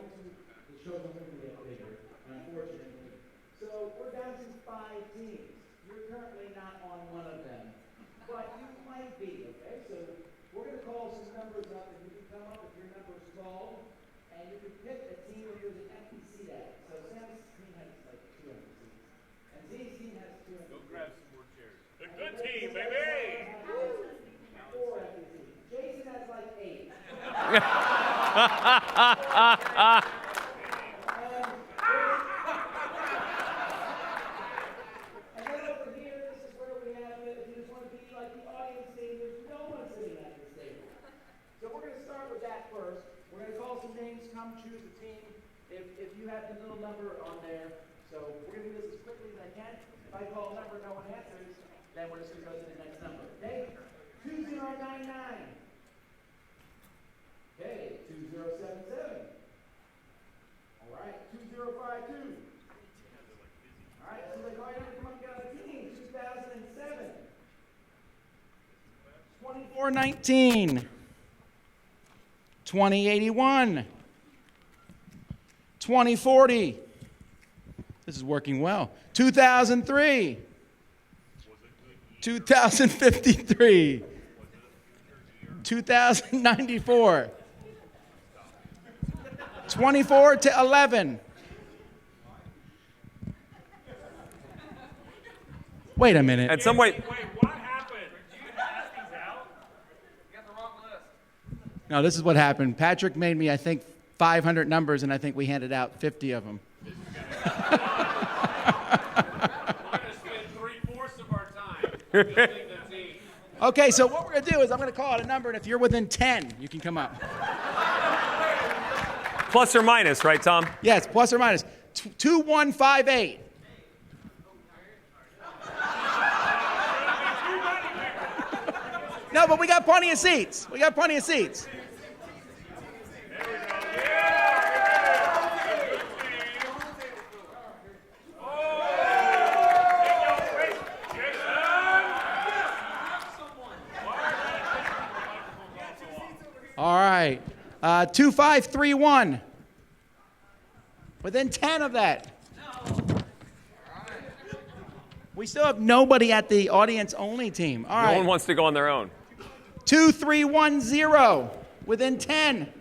the show's only going to get bigger, unfortunately. So we're down to 5 teams. You're currently not on one of them, but you might be, okay? So we're going to call some numbers up, and you can come up if your number's called, and you can pick a team if there's an empty seat at it. So Sam's team has like 2 empty seats, and Z's team has 2 empty seats. Go grab some more chairs. The good team, baby! 4 empty seats. Jason has like 8. And then over here, this is where we have it. If you just want to be like the audience team, there's no one sitting at this table. So we're going to start with that first. We're going to call some names, come choose a team. If you have the little number on there. So we're going to do this as quickly as I can. If I call a number and no one answers, then we're just going to go to the next number. Okay? 2099. Okay, 2077. All right, 2052. All right, so they call you to come up and get on the team. 2007. 2419. 2081. 2040. This is working well. 2003. 2053. 2094. 24 to 11. Wait a minute. At some point. Wait, what happened? Did you pass these out? You got the wrong list. No, this is what happened. Patrick made me, I think, 500 numbers, and I think we handed out 50 of them. We're going to spend 3/4 of our time building the team. Okay, so what we're going to do is I'm going to call out a number, and if you're within 10, you can come up. Plus or minus, right, Tom? Yes, plus or minus. 2158. No, but we got plenty of seats. We got plenty of seats. All right. 2531. Within 10 of that. We still have nobody at the audience only team. All right. No one wants to go on their own. 2310. Within 10. That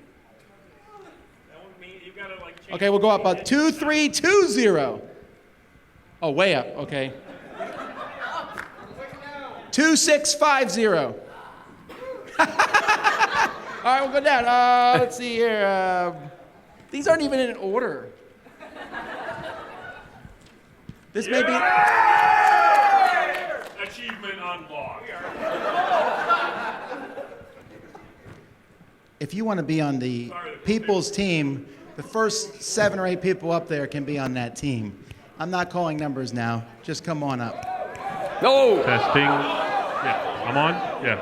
would mean you got to like change. Okay, we'll go up. 2320. Oh, way up. Okay. 2650. All right, we'll go down. Let's see here. These aren't even in order. This may be. Achievement unlocked. If you want to be on the people's team, the first 7 or 8 people up there can be on that team. I'm not calling numbers now. Just come on up. No! Testing. Yeah, I'm on? Yeah.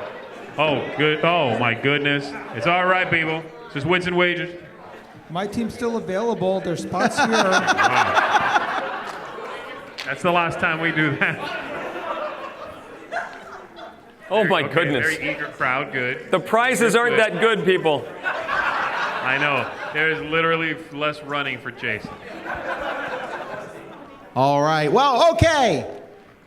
Oh, good. Oh, my goodness. It's all right, people. It's just Wits and Wagers. My team's still available. There's spots here. Wow. That's the last time we do that. Oh, my Okay, goodness. Very eager crowd. Good. The prizes aren't that good, people. I know. There's literally less running for Jason. All right. Well, okay.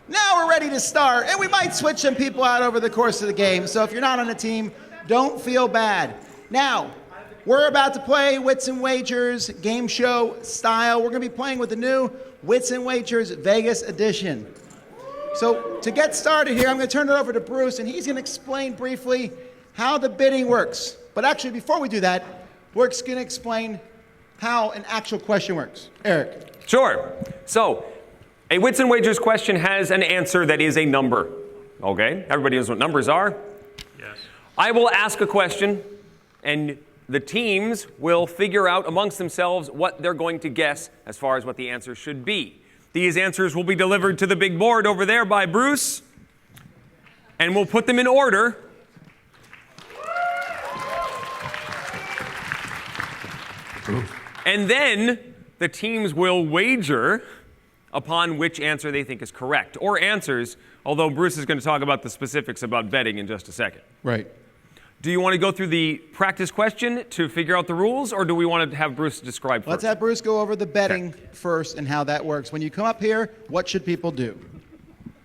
Now we're ready to start, and we might switch some people out over the course of the game. So if you're not on a team, don't feel bad. Now, we're about to play Wits and Wagers game show style. We're going to be playing with the new Wits and Wagers Vegas edition. So to get started here, I'm going to turn it over to Bruce, and he's going to explain briefly how the bidding works. But actually, before we do that, we're going to explain how an actual question works. Eric. Sure. So, a Wits and Wagers question has an answer that is a number. Okay? Everybody knows what numbers are. Yes. I will ask a question, and the teams will figure out amongst themselves what they're going to guess as far as what the answer should be. These answers will be delivered to the big board over there by Bruce, and we'll put them in order. And then the teams will wager upon which answer they think is correct, or answers, although Bruce is going to talk about the specifics about betting in just a second. Right. Do you want to go through the practice question to figure out the rules, or do we want to have Bruce describe first? Let's have Bruce go over the betting first and how that works. When you come up here, what should people do?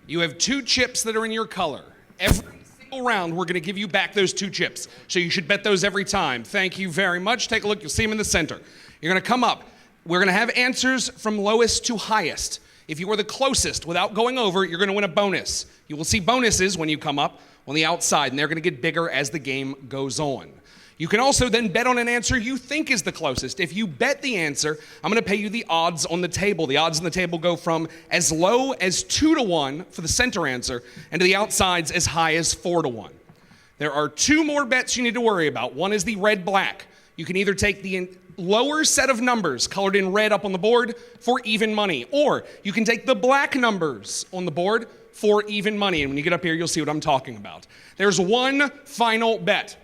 You have 2 chips that are in your color. Every single round, we're going to give you back those 2 chips. So you should bet those every time. Thank you very much. Take a look. You'll see them in the center. You're going to come up. We're going to have answers from lowest to highest. If you are the closest without going over, you're going to win a bonus. You will see bonuses when you come up on the outside, and they're going to get bigger as the game goes on. You can also then bet on an answer you think is the closest. If you bet the answer, I'm going to pay you the odds on the table. The odds on the table go from as low as 2-1 for the center answer, and to the outsides as high as 4-1. There are 2 more bets you need to worry about. One is the red-black. You can either take the lower set of numbers colored in red up on the board for even money, or you can take the black numbers on the board for even money. And when you get up here, you'll see what I'm talking about. There's one final bet.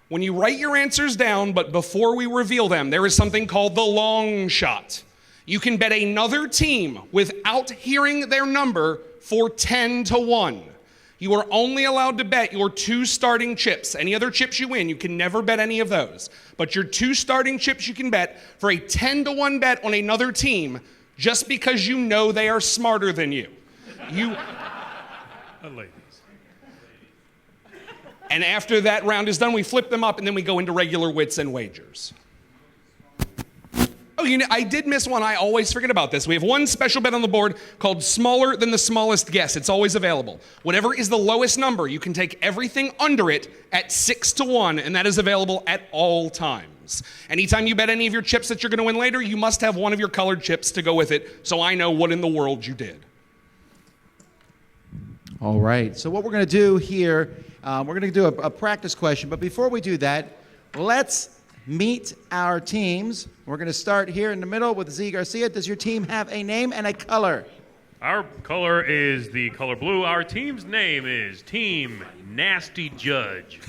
When you write your answers down, but before we reveal them, there is something called the long shot. You can bet another team without hearing their number for 10-1. You are only allowed to bet your 2 starting chips. Any other chips you win, you can never bet any of those. But your 2 starting chips you can bet for a 10-1 bet on another team just because you know they are smarter than you. And after that round is done, we flip them up and then we go into regular wits and wagers. Oh, I did miss one. I always forget about this. We have one special bet on the board called Smaller Than the Smallest Guess. It's always available. Whatever is the lowest number, you can take everything under it at 6-1, and that is available at all times. Anytime you bet any of your chips that you're going to win later, you must have one of your colored chips to go with it, so I know what in the world you did. All right. So what we're going to do here, we're going to do a practice question. But before we do that, let's meet our teams. We're going to start here in the middle with Z Garcia. Does your team have a name and a color? Our color is the color blue. Our team's name is Team Nasty Judge.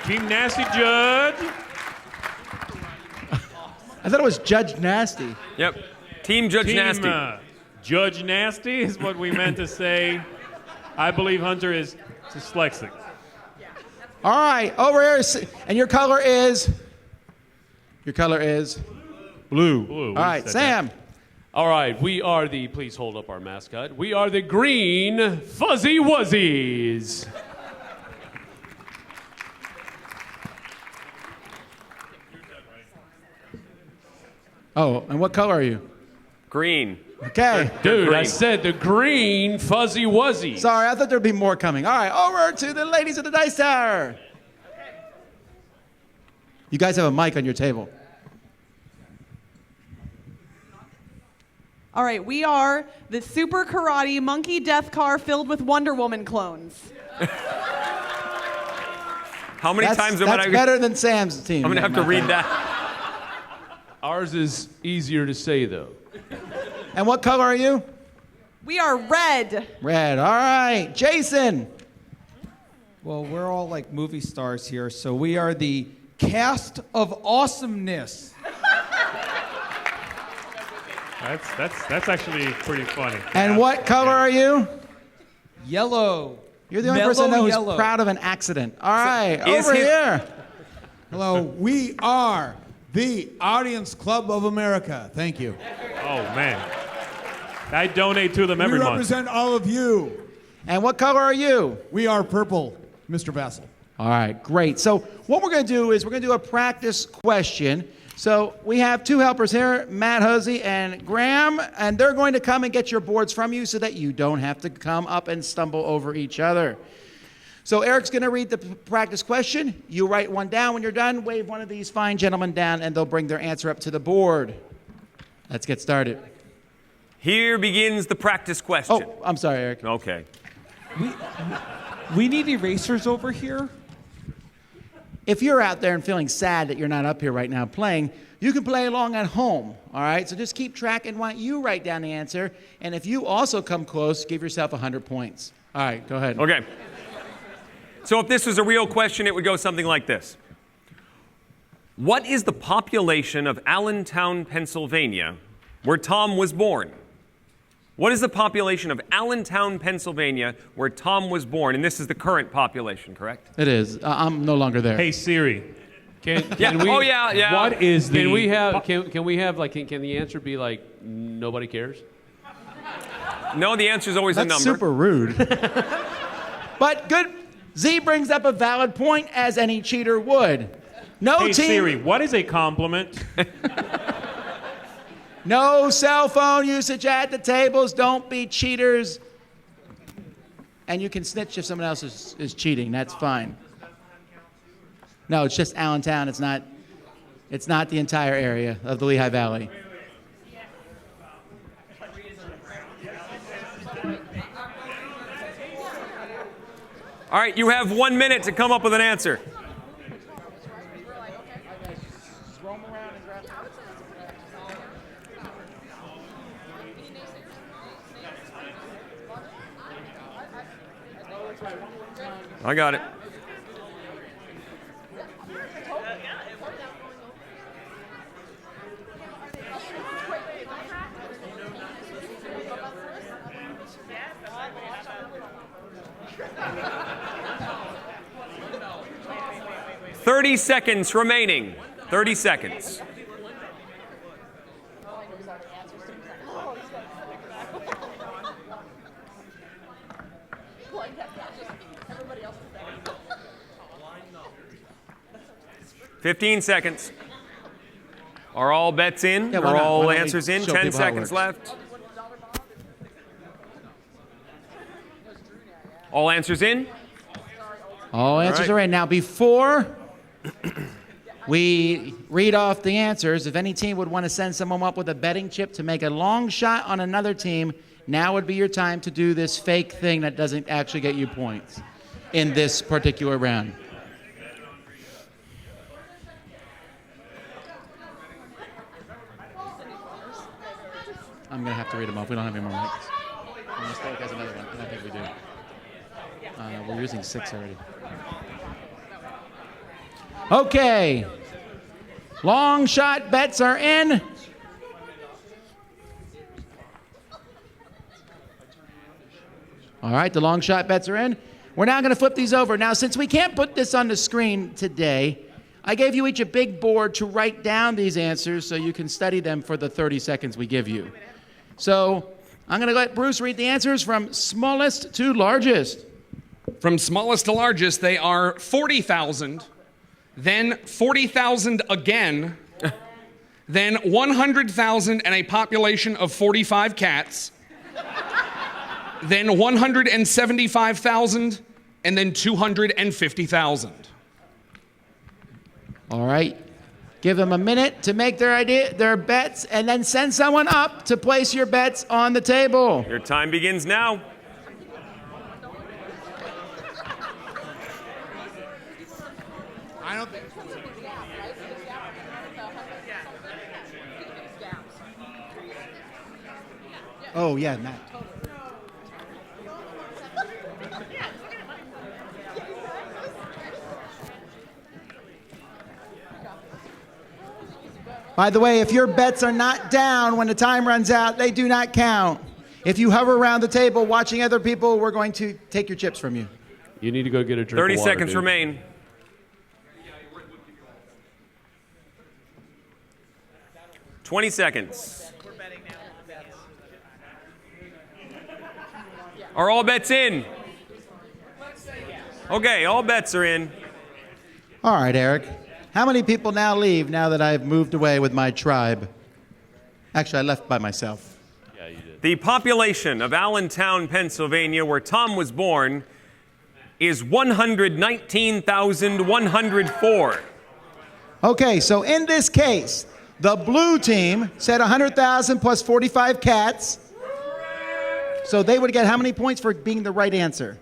Team Nasty Judge. I thought it was Judge Nasty. Yep. Team Judge Nasty. Judge Nasty is what we meant to say. I believe Hunter is dyslexic. All right, over here, and your color is? Your color is? Blue. All right, Sam. All right, we are please hold up our mascot. We are the Green Fuzzy Wuzzies. Oh, and what color are you? Green. Okay. Dude, green. I said the Green Fuzzy Wuzzies. Sorry, I thought there'd be more coming. All right, over to the ladies of the Dice Tower. You guys have a mic on your table. All right, we are the Super Karate Monkey Death Car filled with Wonder Woman clones. How many times am That's I better than Sam's team. I'm going to have to read that. Ours is easier to say, though. And what color are you? We are red. Red. All right. Jason. Well, we're all like movie stars here, so we are the cast of awesomeness. That's actually pretty funny. And what color are you? Yellow. You're the only person I know who's yellow. proud of an accident. All right. is Over his- here. Hello, we are the Audience Club of America. Thank you. Oh, man. I donate to them every We month. represent all of you. And what color are you? We are purple, Mr. Vassal. All right, great. So what we're going to do is we're going to do a practice question. So we have 2 helpers here, Matt Hosey and Graham, and they're going to come and get your boards from you so that you don't have to come up and stumble over each other. So Eric's going to read the practice question. You write one down when you're done. Wave one of these fine gentlemen down, and they'll bring their answer up to the board. Let's get started. Here begins the practice question. Oh, I'm sorry, Eric. Okay. We need erasers over here. If you're out there and feeling sad that you're not up here right now playing, you can play along at home, all right? So just keep track and why don't you write down the answer. And if you also come close, give yourself 100 points. All right, go ahead. Okay. So if this was a real question, it would go something like this. What is the population of Allentown, Pennsylvania, where Tom was born? What is the population of Allentown, Pennsylvania, where Tom was born? And this is the current population, correct? It is. I'm no longer there. Hey Siri. Can Yeah. we, Oh, yeah. What is the? Can we have? Can we have like? Can the answer be like nobody cares? No, the answer is always a That's number. super rude. But good. Z brings up a valid point, as any cheater would. No Hey team. Siri, what is a compliment? No cell phone usage at the tables. Don't be cheaters. And you can snitch if someone else is cheating. That's fine. No, it's just Allentown. It's not the entire area of the Lehigh Valley. All right, you have 1 minute to come up with an answer. I got it. "30 seconds remaining. 30 seconds. "15 seconds. Are all bets in? Yeah, why Are not? all Why don't we answers in? show 10 people how it seconds works? left. All answers in? All answers right. are in. Now, before we read off the answers, if any team would want to send someone up with a betting chip to make a long shot on another team, now would be your time to do this fake thing that doesn't actually get you points in this particular round. I'm going to have to read them off. We don't have any more mics. Mistake has another one. I think we do. We're using 6 already. Okay. Long shot bets are in. All right, the long shot bets are in. We're now going to flip these over. Now, since we can't put this on the screen today, I gave you each a big board to write down these answers so you can study them for the 30 seconds we give you. So I'm going to let Bruce read the answers from smallest to largest. From smallest to largest, they are 40,000, then 40,000 again, then 100,000 and a population of 45 cats, then 175,000, and then 250,000. All right. Give them a minute to make their bets, and then send someone up to place your bets on the table. Your time begins now. I don't think. Oh, yeah, Matt. By the way, if your bets are not down when the time runs out, they do not count. If you hover around the table watching other people, we're going to take your chips from you. You need to go get a drink 30 of water, seconds dude. remain. "20 seconds. Are all bets in? Okay, all bets are in. All right, Eric. How many people now leave now that I've moved away with my tribe? Actually, I left by myself. Yeah, you did. The population of Allentown, Pennsylvania, where Tom was born, is 119,104. Okay, so in this case, the blue team said 100,000 plus 45 cats. So they would get how many points for being the right answer?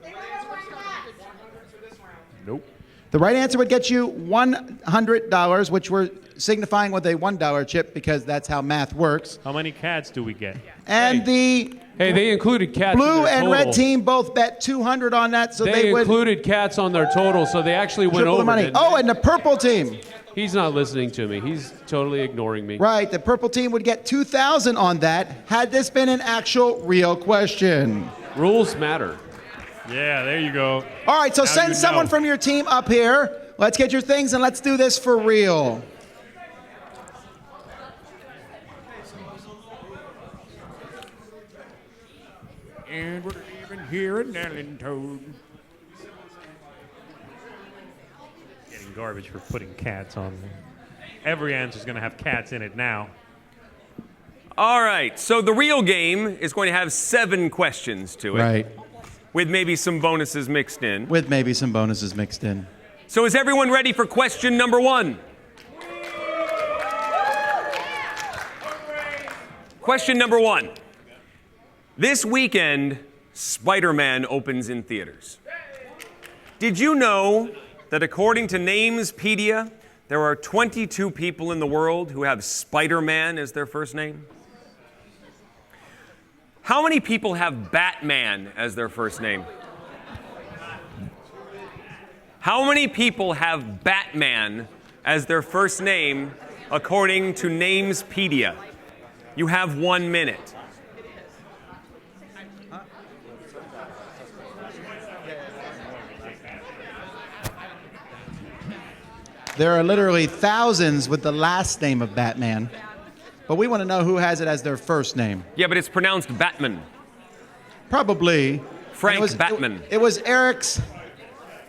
Nope. The right answer would get you $100, which we're signifying with a $1 chip because that's how math works. How many cats do we get? And the Hey, they included cats. in blue their and total. red team both bet 200 on that, so They they would included cats on their total, so they actually went triple over. the money. didn't they? Oh, and the purple team. He's not listening to me. He's totally ignoring me. Right, the purple team would get 2,000 on that had this been an actual real question. Rules matter. Yeah, there you go. All right, so Now send you someone know. from your team up here. Let's get your things and let's do this for real. And we're leaving here in Ellington. Getting garbage for putting cats on there. Every answer's going to have cats in it now. All right, so the real game is going to have 7 questions to it. Right, With maybe some bonuses mixed in. with maybe some bonuses mixed in. So is everyone ready for question number 1? Question number 1. This weekend, Spider-Man opens in theaters. Did you know that according to Namespedia, there are 22 people in the world who have Spider-Man as their first name? How many people have Batman as their first name? How many people have Batman as their first name according to Namespedia? You have 1 minute. There are literally thousands with the last name of Batman, but we want to know who has it as their first name. Yeah, but it's pronounced Batman. Probably. Frank It was- Batman. It was Eric's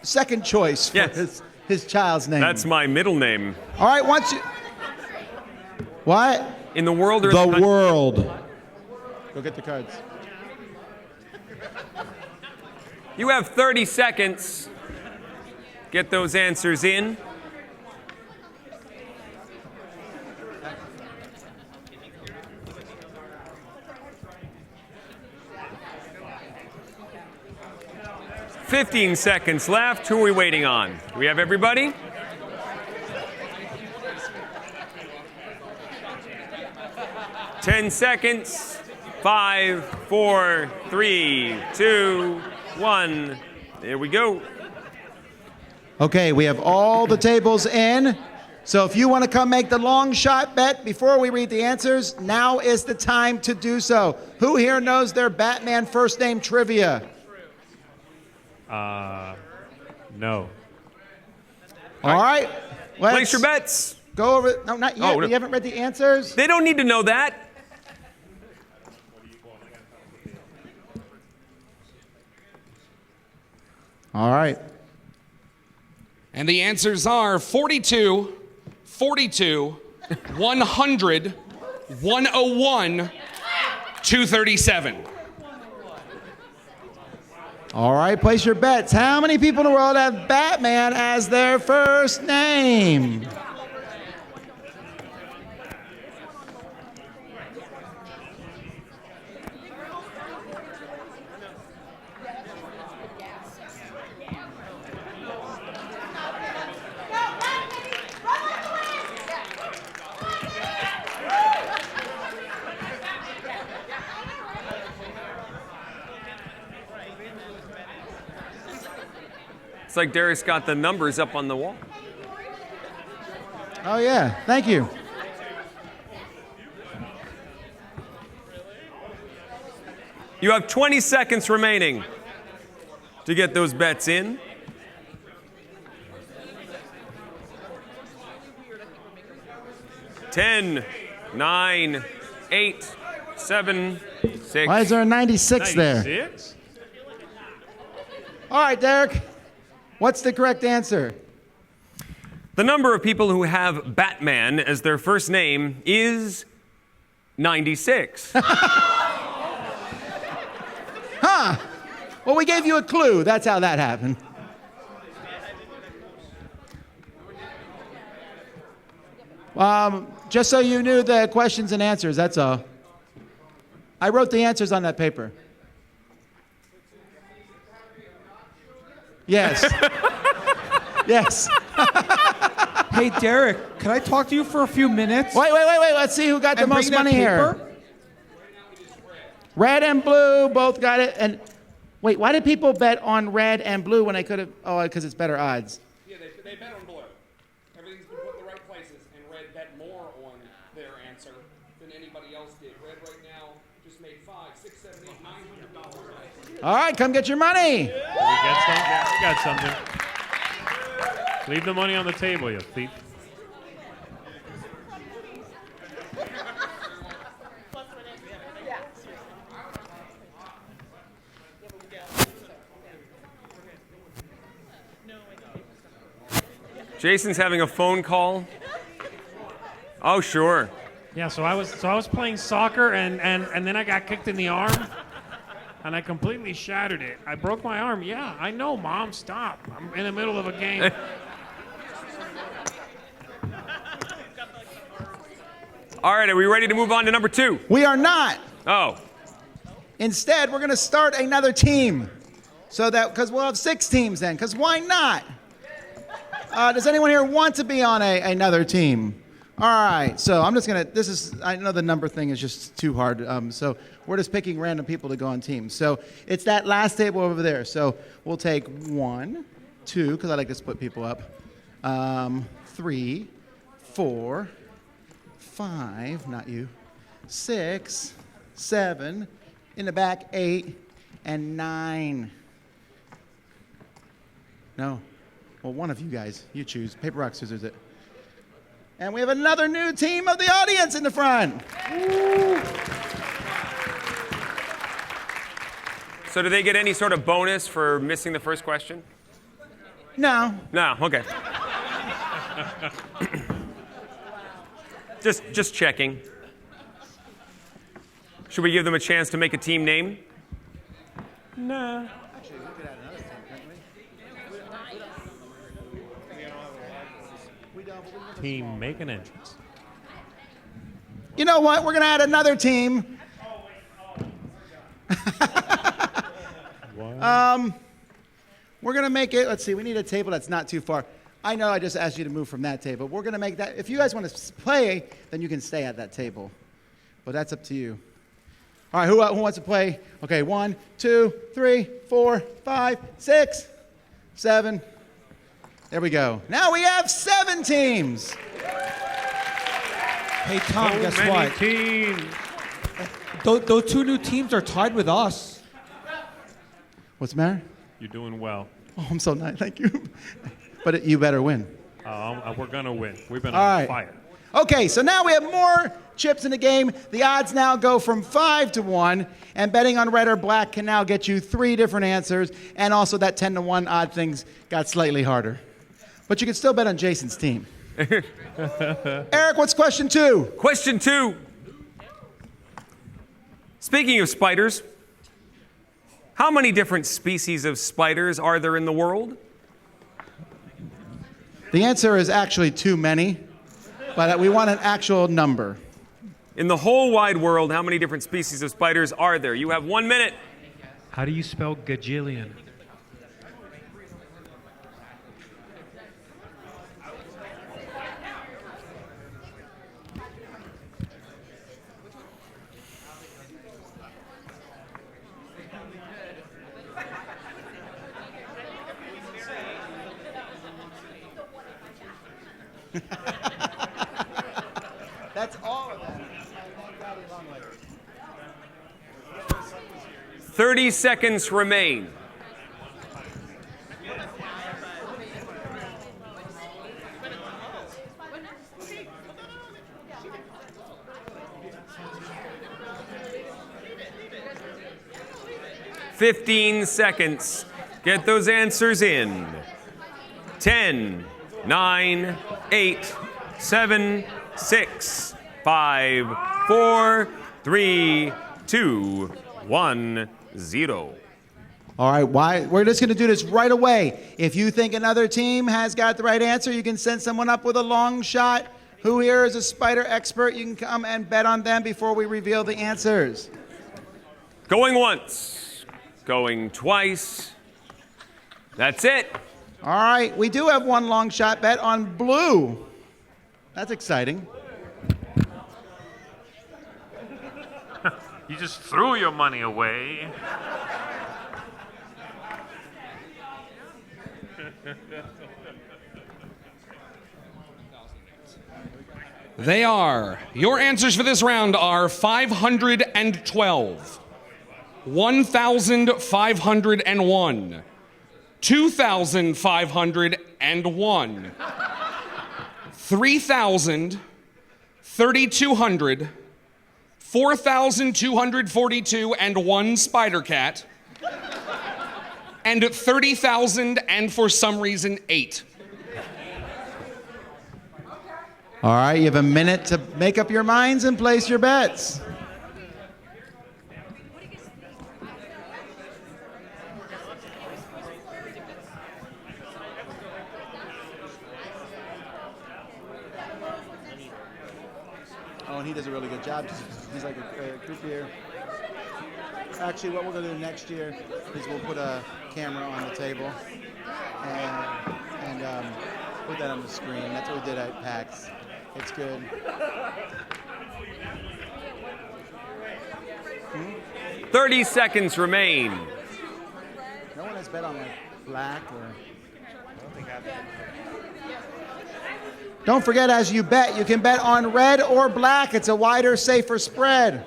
second choice for Yes. his child's name. That's my middle name. All right, once you... What? In the world or The in the country? world. Go get the cards. You have 30 seconds. Get those answers in. $15 left. Who are we waiting on? Do we have everybody? Ten seconds. 5, 4, 3, 2, 1. There we go. Okay, we have all the tables in. So if you want to come make the long shot bet before we read the answers, now is the time to do so. Who here knows their Batman first name trivia? No. All right. Let's Place your bets. go over. No, not yet. Oh, no. We haven't read the answers. They don't need to know that. All right. And the answers are 42, 42, 100, 101, 237. All right, place your bets. How many people in the world have Batman as their first name? It's like Derek's got the numbers up on the wall. Oh, yeah. Thank you. You have 20 seconds remaining to get those bets in. Ten, 9, 8, 7, 6. Why is there a 96 there? 96? All right, Derek. What's the correct answer? The number of people who have Batman as their first name is 96. Huh. Well, we gave you a clue. That's how that happened. Just so you knew the questions and answers, that's all. I wrote the answers on that paper. Yes. Yes. Hey, Derek, can I talk to you for a few minutes? Wait. Let's see who got the And most bring that money here. paper? Red and blue both got it. And wait, why did people bet on red and blue when they could have? Oh, because it's better odds. Yeah, they bet on blue. Everything's been put in the right answer than anybody else did. Red right now just made $500, $600, $700, $800. All right, come get your money. We got something. Leave the money on the table, you thief. Jason's having a phone call. Oh, sure. Yeah, so I was playing soccer and then I got kicked in the arm and I completely shattered it. I broke my arm. Yeah, I know, Mom, stop. I'm in the middle of a game. All right, are we ready to move on to number 2? We are not. Oh. Instead, we're going to start another team. So that, because we'll have 6 teams then, because why not? Does anyone here want to be on another team? All right, so I'm just going to, I know the number thing is just too hard, so we're just picking random people to go on teams. So it's that last table over there. So we'll take 1, 2, because I like to split people up, 3, 4, 5, not you, 6, 7, in the back 8, and 9. No. Well, one of you guys, you choose. Paper, rock, scissors, it. And we have another new team of the audience in the front. Woo. So do they get any sort of bonus for missing the first question? No. No, okay. Just checking. Should we give them a chance to make a team name? Nah. Team, make an entrance. You know what? We're going to add another team. We're going to make it, let's see, we need a table that's not too far. I know I just asked you to move from that table. We're going to make that, if you guys want to play, then you can stay at that table. But that's up to you. All right, who wants to play? Okay, 1, 2, 3, 4, 5, 6, 7. There we go. Now we have 7 teams. Hey, Tom, So guess many what? teams. Those 2 new teams are tied with us. What's the matter? You're doing well. Oh, I'm so nice. Thank you. But you better win. We're going to win. We've been All on right. fire. Okay, so now we have more chips in the game. The odds now go from 5 to 1, and betting on red or black can now get you 3 different answers, and also that 10 to 1 odd things got slightly harder. But you can still bet on Jason's team. Eric, what's question 2? Question 2. Speaking of spiders, how many different species of spiders are there in the world? The answer is actually too many, but we want an actual number. In the whole wide world, how many different species of spiders are there? You have 1 minute. How do you spell gajillion? That's all of that. 30 seconds remain. "15 seconds. Get those answers in. 10, 9, 8, 7, 6, 5, 4, 3, 2, 1, 0. All right, we're just going to do this right away. If you think another team has got the right answer, you can send someone up with a long shot. Who here is a spider expert? You can come and bet on them before we reveal the answers. Going once. Going twice. That's it. All right, we do have one long shot bet on blue. That's exciting. You just threw your money away. They are. Your answers for this round are 512, 1,501, 2,501, 3,000, 3,200, 4,242 and 1 spider cat, and 30,000 and for some reason 8. All right, you have a minute to make up your minds and place your bets. Oh, and he does a really good job. He's like a croupier. Actually, what we're going to do next year is we'll put a camera on the table and put that on the screen. That's what we did at PAX. It's good. 30 seconds remain. No one has bet on like black or. Don't forget, as you bet, you can bet on red or black. It's a wider, safer spread.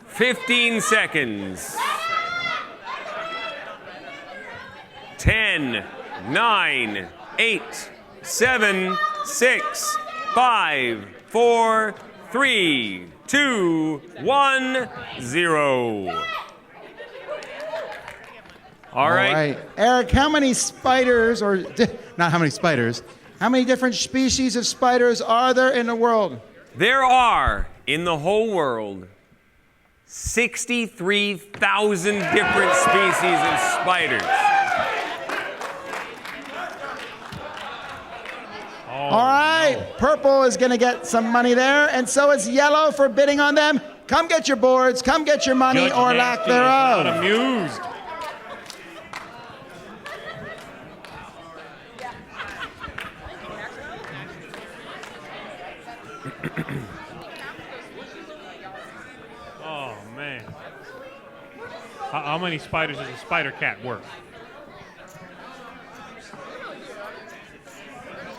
15 seconds. 10, 9, 8, 7, 6, 5, 4, 3, 2, 1, 0. All right. Eric, how many spiders, or not how many spiders, how many different species of spiders are there in the world? There are, in the whole world, 63,000 different species of spiders. All right, purple is going to get some money there, and so is yellow for bidding on them. Come get your boards, come get your money, Judge or Nasty lack is thereof. not amused. Oh man! How many spiders is a spider cat worth?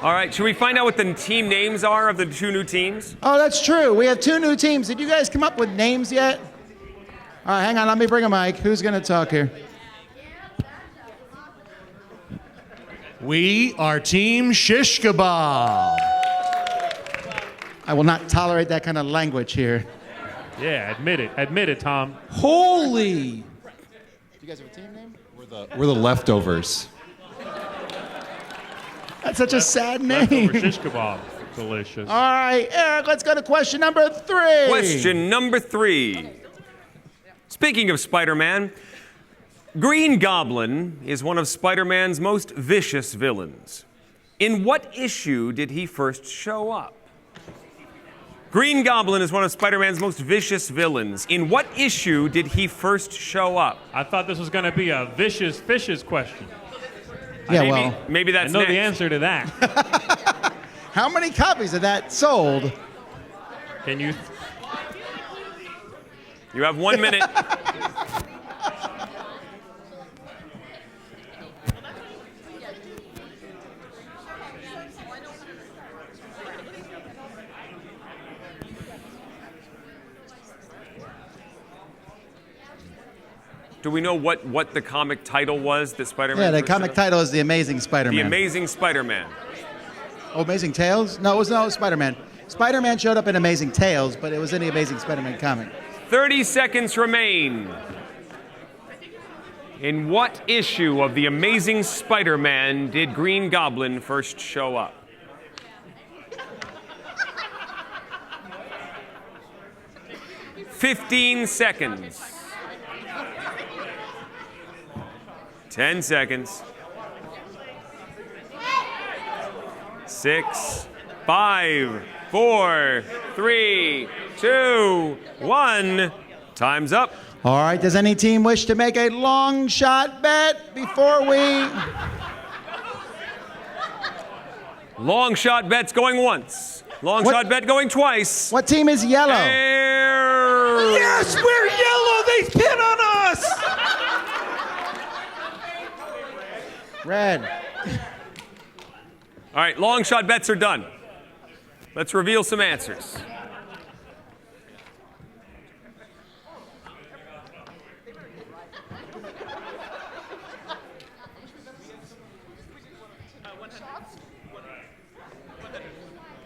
All right, should we find out what the team names are of the 2 new teams? Oh, that's true. We have 2 new teams. Did you guys come up with names yet? All right, hang on. Let me bring a mic. Who's going to talk here? We are Team Shish Kebab. I will not tolerate that kind of language here. Yeah, admit it. Admit it, Tom. Holy! Do you guys have a team name? We're the leftovers. That's such a sad name. Leftover shish kebab. Delicious. All right, Eric, let's go to question number 3. Question number 3. Speaking of Spider-Man, Green Goblin is one of Spider-Man's most vicious villains. In what issue did he first show up? Green Goblin is one of Spider-Man's most vicious villains. In what issue did he first show up? I thought this was going to be a vicious fishes question. Yeah, maybe that's I know next. the answer to that. How many copies of that sold? Can you? You have 1 minute. Do we know what the comic title was that Spider-Man? Yeah, the first comic showed up? title is The Amazing Spider-Man. The Amazing Spider-Man. Oh, Amazing Tales? No, it was Spider-Man. Spider-Man showed up in Amazing Tales, but it was in the Amazing Spider-Man comic. 30 seconds remain. In what issue of The Amazing Spider-Man did Green Goblin first show up? "15 seconds. 10 seconds. 6, 5, 4, 3, 2, 1. Time's up. All right, does any team wish to make a long shot bet before we... Long shot bets going once. Long shot bet going twice. What team is yellow? Yes, we're yellow! They spit on us! Red. All right, long shot bets are done. Let's reveal some answers.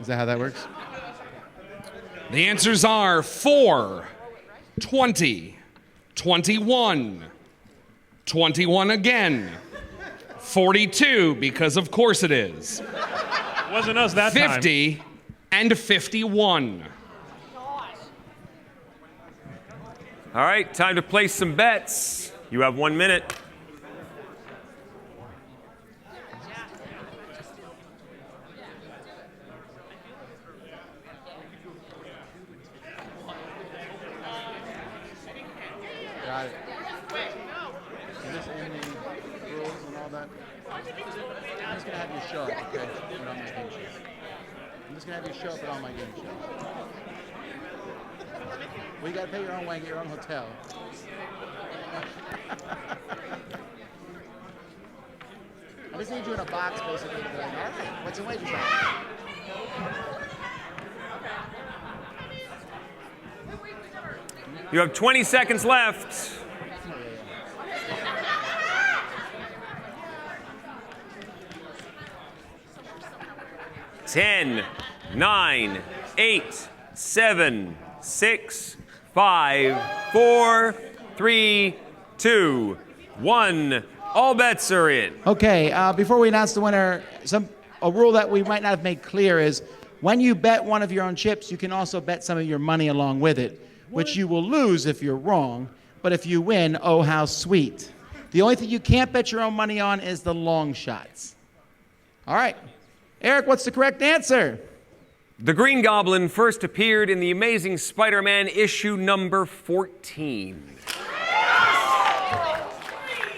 Is that how that works? The answers are 4, 20, 21, 21 again, 42, because of course it is. Wasn't us that time. 50 and 51. All right, time to place some bets. You have 1 minute. Got it. Is this in the rules and all that? I'm just gonna have you show up, okay? But on my game show. I'm just gonna have you show up at all my game shows. Well, you gotta pay your own way and get your own hotel. I just need you in a box, basically. To be like, all right, what's in wages on? You have 20 seconds left. Ten, 9, 8, 7, 6, 5, 4, 3, 2, 1. All bets are in. Okay, before we announce the winner, a rule that we might not have made clear is when you bet one of your own chips, you can also bet some of your money along with it, which you will lose if you're wrong, but if you win, oh, how sweet. The only thing you can't bet your own money on is the long shots. All right. Eric, what's the correct answer? The Green Goblin first appeared in The Amazing Spider-Man issue number 14.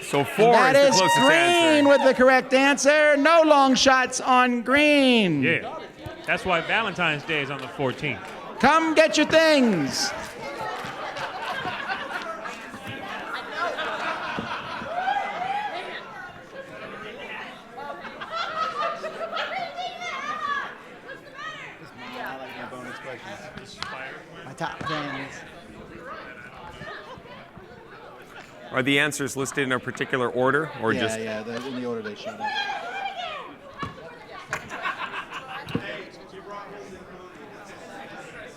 So 4 that is is the closest Green answer. with the correct answer. No long shots on Green. Yeah. That's why Valentine's Day is on the 14th. Come get your things. My top 10s. Are the answers listed in a particular order, or just? Yeah, in the order they showed up.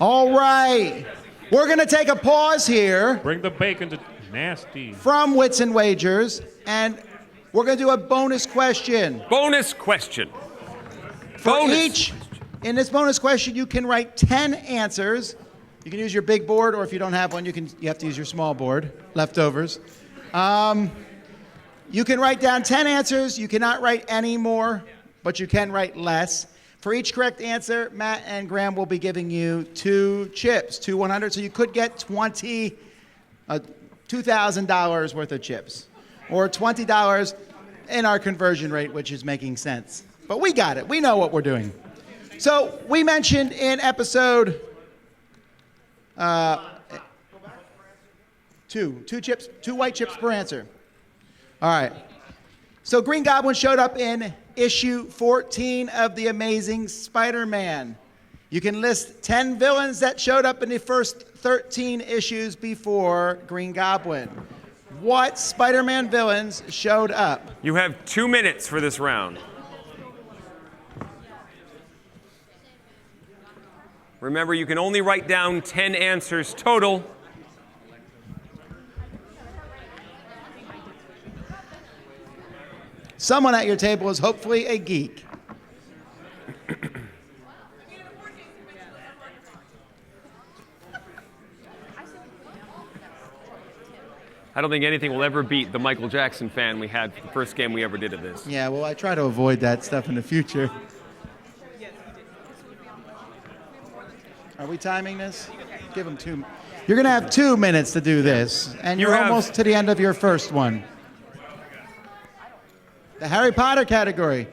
All right. We're going to take a pause here Bring the bacon to Nasty. from Wits and Wagers, and we're going to do a bonus question. Bonus question. For each, in this bonus question, you can write 10 answers. You can use your big board, or if you don't have one, you have to use your small board, leftovers. You can write down 10 answers. You cannot write any more, but you can write less. For each correct answer, Matt and Graham will be giving you 2 chips, 2 100. So you could get $2,000 worth of chips, or $20 in our conversion rate, which is making sense. But we got it. We know what we're doing. So we mentioned in episode 2 chips, 2 white chips per answer. All right. So Green Goblin showed up in issue 14 of The Amazing Spider-Man. You can list 10 villains that showed up in the first 13 issues before Green Goblin. What Spider-Man villains showed up? You have 2 minutes for this round. Remember, you can only write down 10 answers total. Someone at your table is hopefully a geek. I don't think anything will ever beat the Michael Jackson fan we had for the first game we ever did of this. Yeah, well, I try to avoid that stuff in the future. Are we timing this? Give them 2. You're going to have 2 minutes to do this, and you're almost to the end of your first one. The Harry Potter category.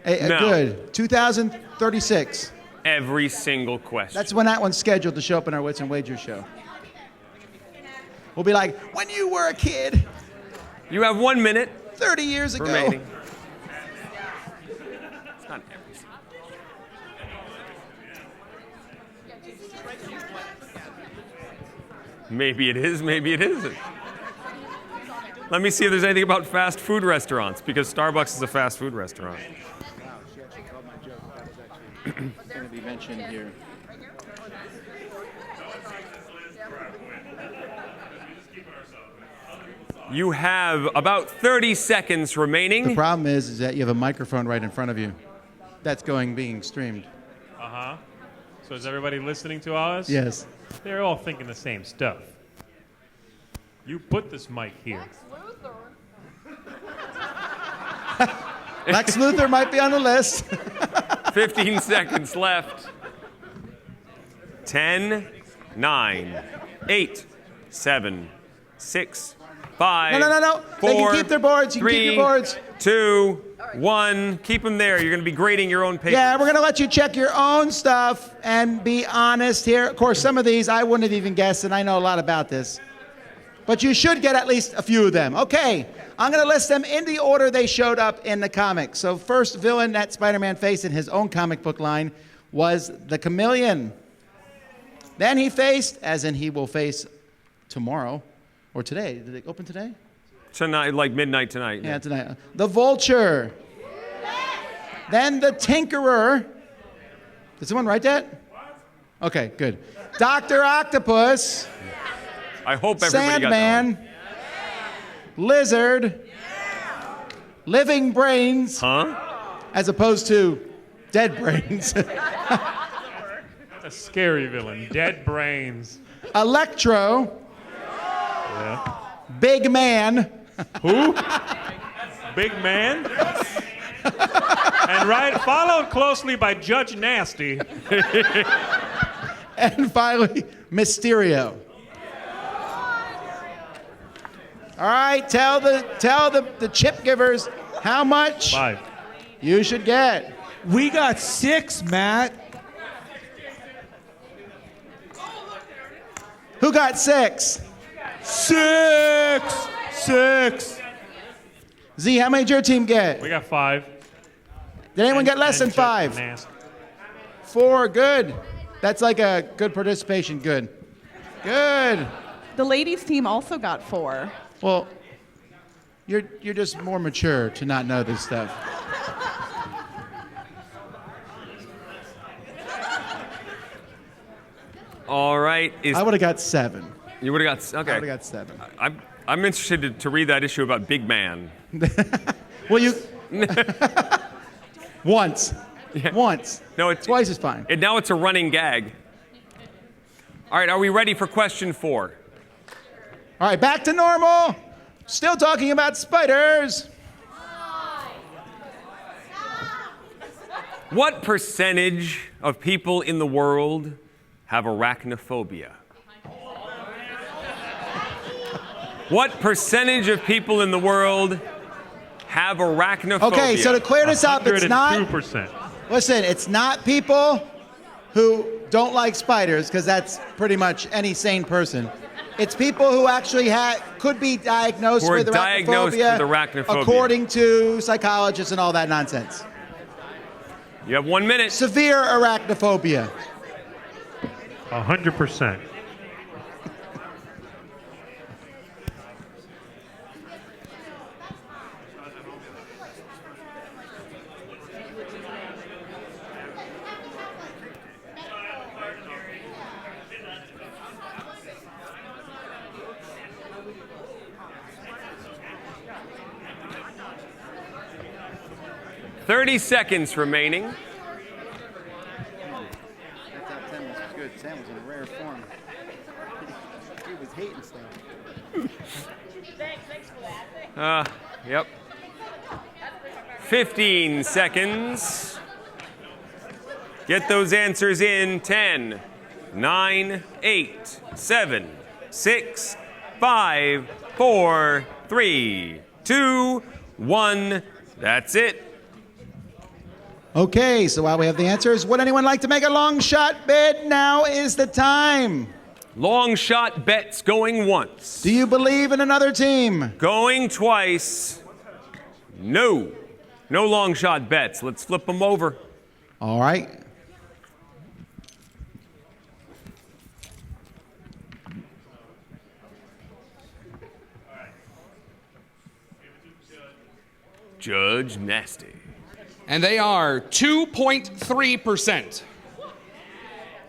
No. Good. 2036. Every single question. That's when that one's scheduled to show up in our Wits and Wagers show. We'll be like, when you were a kid. You have 1 minute. 30 years ago. Remaining. It's not every single. Maybe it is, maybe it isn't. Let me see if there's anything about fast food restaurants, because Starbucks is a fast food restaurant. Wow, she actually called my joke. That was actually going to be mentioned here. You have about 30 seconds remaining. The problem is that you have a microphone right in front of you. That's being streamed. Uh-huh. So is everybody listening to us? Yes. They're all thinking the same stuff. You put this mic here. Lex Luthor might be on the list. 15 seconds left. 10, 9, 8, 7, 6, 5. No. 4, They can keep their boards. You can keep your 3, boards. 2, 1. Keep them there. You're going to be grading your own papers. Yeah, we're going to let you check your own stuff and be honest here. Of course, some of these I wouldn't have even guessed, and I know a lot about this. But you should get at least a few of them. Okay, I'm going to list them in the order they showed up in the comics. So first villain that Spider-Man faced in his own comic book line was the Chameleon. Then he faced, as in he will face tomorrow, or today. Did it open today? Tonight, like midnight tonight. Yeah, tonight. The Vulture. Then the Tinkerer. Did someone write that? Okay, good. Dr. Octopus. I hope everybody Sandman. got that Lizard. Living Brains. one. Huh? As opposed to Dead Brains. A scary villain. Dead brains. Electro. Yeah. Big Man. Who? Big Man? And followed closely by Judge Nasty. And finally, Mysterio. All right, tell the chip givers how much 5 you should get. We got 6, Matt. Who got 6? 6. Z, how many did your team get? We got 5. Did anyone get less than Judge 5? Nasty. 4, good. That's like a good participation, good. Good. The ladies' team also got 4. Well, you're just more mature to not know this stuff. All right. I would have got 7. You would have got. Okay. I would have got 7. I'm interested to read that issue about Big Man. Well, you once. Yeah. Once. No, it's twice is fine. Now it's a running gag. All right, are we ready for question 4? All right, back to normal. Still talking about spiders. What percentage of people in the world have arachnophobia? What percentage of people in the world have arachnophobia? Okay, so to clear this up, it's not. 102%. Listen, it's not people who don't like spiders, because that's pretty much any sane person. It's people who actually could be diagnosed Who are with diagnosed with arachnophobia. according to psychologists and all that nonsense. You have 1 minute. Severe arachnophobia. 100%. $30 seconds remaining. That top 10 was good. Sam was in rare form. He was hating stuff. Thanks for that. Yep. 15 seconds. Get those answers in. 10, 9, 8, 7, 6, 5, 4, 3, 2, 1. That's it. Okay, so while we have the answers, would anyone like to make a long shot bid? Now is the time. Long shot bets going once. Do you believe in another team? Going twice. No. No long shot bets. Let's flip them over. All right. Judge Nasty. And they are 2.3%.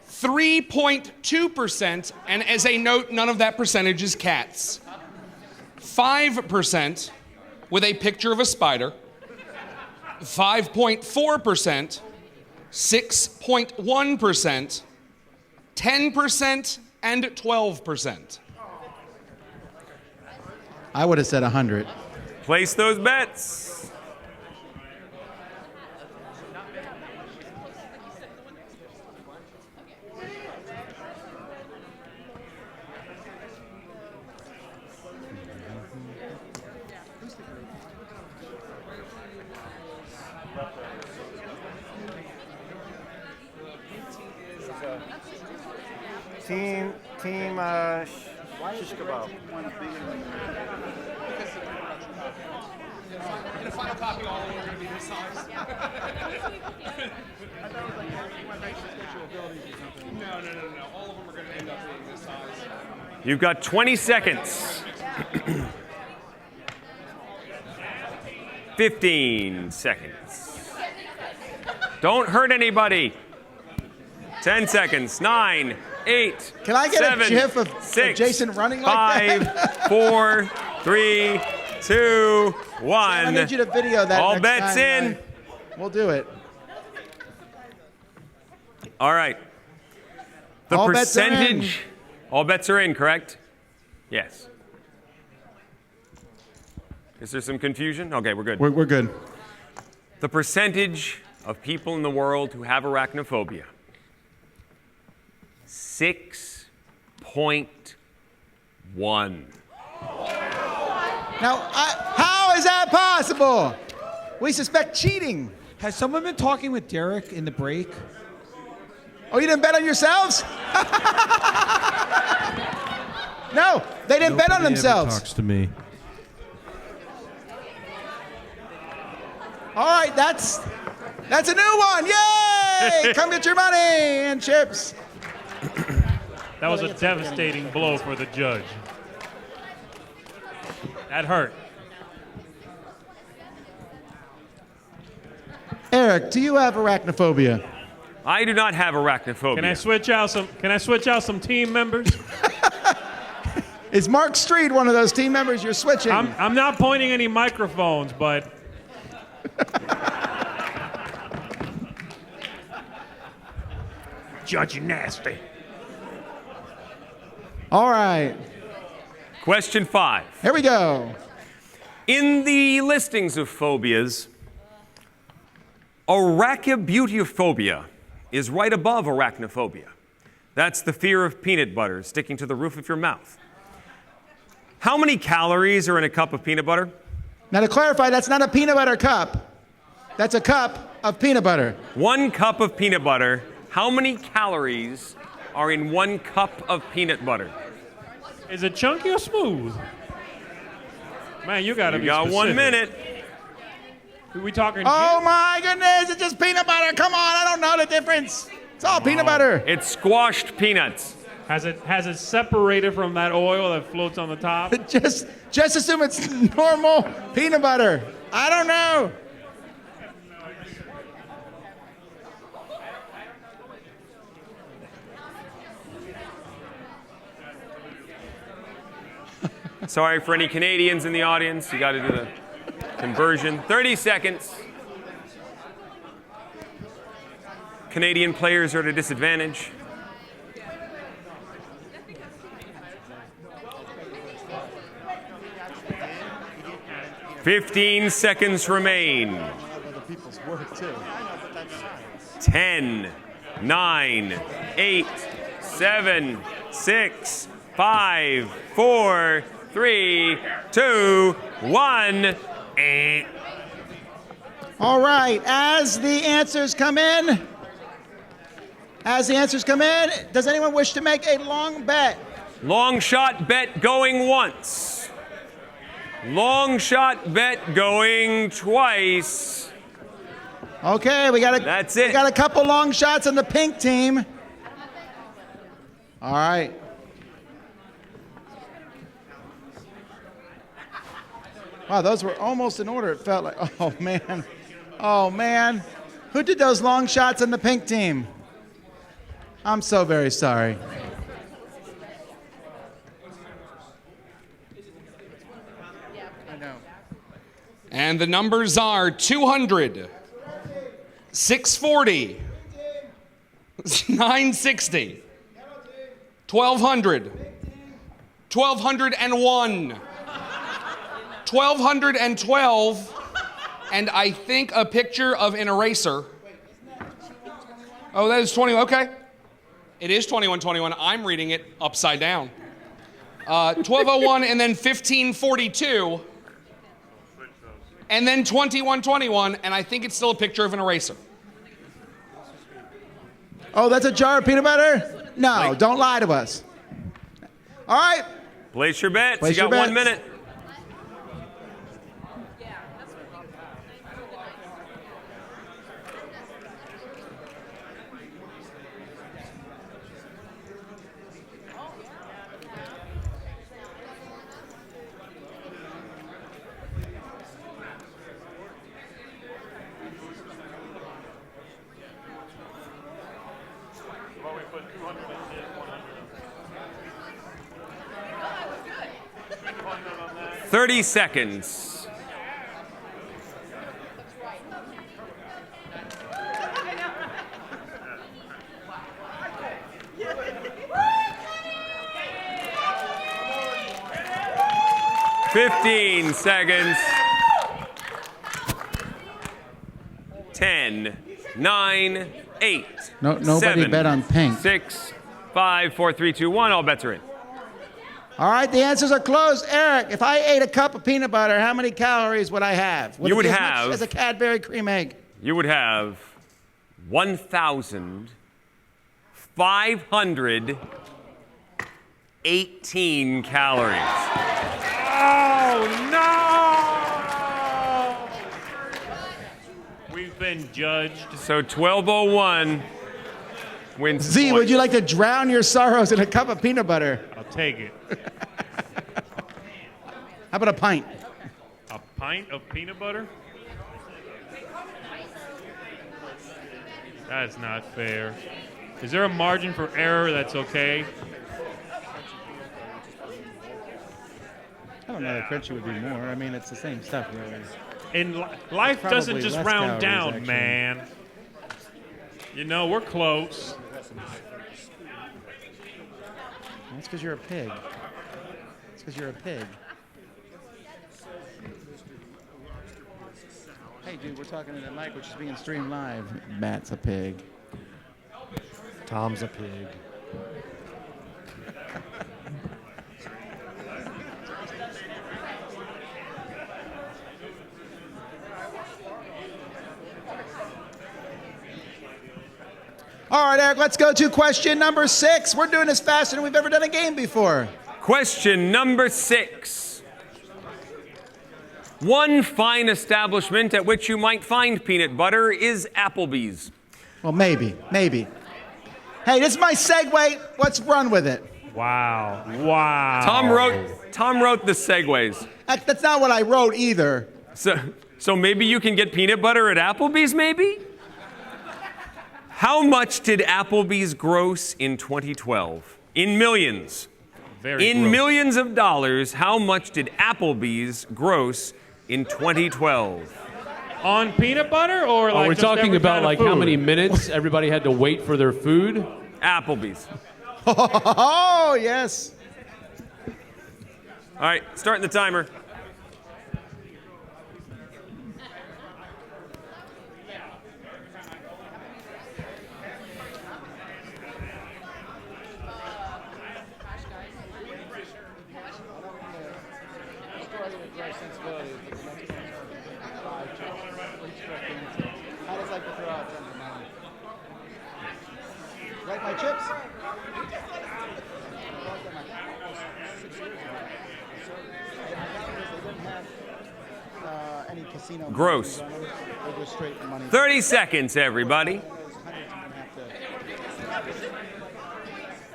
3.2%, and as a note, none of that percentage is cats. 5% with a picture of a spider. 5.4%, 6.1%, 10%, and 12%. I would have said 100. Place those bets. Team shish kebab. In a final copy, all of them are going to be this size. No. All of them are going to end up being this size. You've got 20 seconds. 15 seconds. Don't hurt anybody. 10 seconds. 9, 8. Can I get 7, a gif of 6, Jason running 5, like that? 4, 3, 2, 1. I need you to video that. All next bets time, in. We'll do it. All right. The All bets are in. percentage. All bets are in, correct? Yes. Is there some confusion? Okay, we're good. We're good. The percentage of people in the world who have arachnophobia. 6.1. Now, how is that possible? We suspect cheating. Has someone been talking with Derek in the break? Oh, you didn't bet on yourselves? No, they didn't bet on themselves. Talks to me. All right, that's a new one. Yay! Come get your money and chips. That was a devastating blow for the judge. That hurt. Eric, do you have arachnophobia? I do not have arachnophobia. Can I switch out some team members? Is Mark Street one of those team members you're switching? I'm not pointing any microphones, but Judge Nasty. All right. Question 5. Here we go. In the listings of phobias, arachibutyrophobia is right above arachnophobia. That's the fear of peanut butter sticking to the roof of your mouth. How many calories are in a cup of peanut butter? Now to clarify, that's not a peanut butter cup. That's a cup of peanut butter. 1 cup of peanut butter. How many calories are in 1 cup of peanut butter? Is it chunky or smooth? Man, you gotta be got specific. 1 minute. Are we talking? Oh my goodness, it's just peanut butter. Come on, I don't know the difference. It's all peanut butter. It's squashed peanuts. Has it separated from that oil that floats on the top? Just assume it's normal peanut butter. I don't know. Sorry for any Canadians in the audience. You got to do the conversion. 30 seconds. Canadian players are at a disadvantage. $15 seconds remain. 10, 9, 8, 7, 6, 5, 4, 3, 2, 1. All right, as the answers come in, does anyone wish to make a long bet? Long shot bet going once. Long shot bet going twice. Okay, That's it. We got a couple long shots on the pink team. All right. Wow, those were almost in order. It felt like, oh man. Oh man. Who did those long shots in the pink team? I'm so very sorry. I know. And the numbers are 200, 640, 960, 1200, 1201, 1212, and I think a picture of an eraser. Oh, that is 20. Okay. It is 2121. I'm reading it upside down. 1201 and then 1542. And then 2121, and I think it's still a picture of an eraser. Oh, that's a jar of peanut butter? No, don't lie to us. All right. Place your bets. Place you got your 1 bets. minute. Well, we put 200 in this, 100. 30 seconds. Fifteen seconds. 10, 9, 8. Nobody 7, bet on pink. 6, 5, 4, 3, 2, 1. All bets are in. All right, the answers are closed. Eric, if I ate a cup of peanut butter, how many calories would I have? You would it be have- as much as a Cadbury cream egg. You would have 1,518 calories. Oh, no! We've been judged. So 1201 wins. the Z, point. would you like to drown your sorrows in a cup of peanut butter? I'll take it. How about a pint? A pint of peanut butter? That's not fair. Is there a margin for error that's okay? I don't know that crunchy would be more. I mean, it's the same stuff, really. And life Probably doesn't just less round calories, down, actually. man. You know, we're close. That's because you're a pig. That's because you're a pig. Hey, dude, we're talking to the mic, which is being streamed live. Matt's a pig. Tom's a pig. All right, Eric, let's go to question number 6. We're doing this faster than we've ever done a game before. Question number 6. One fine establishment at which you might find peanut butter is Applebee's. Well, maybe. Hey, this is my segue. Let's run with it. Wow. Wow. Tom wrote the segues. That's not what I wrote either. So maybe you can get peanut butter at Applebee's, maybe? How much did Applebee's gross in 2012? In millions. In gross. millions of dollars, how much did Applebee's gross in 2012? On peanut butter or like we're just talking every about kind of like how food? many minutes everybody had to wait for their food. Applebee's. Oh, yes. All right, starting the timer. How does like to throw out tons of money? Like my chips? Any casino Gross. They go straight money. 30 seconds, everybody.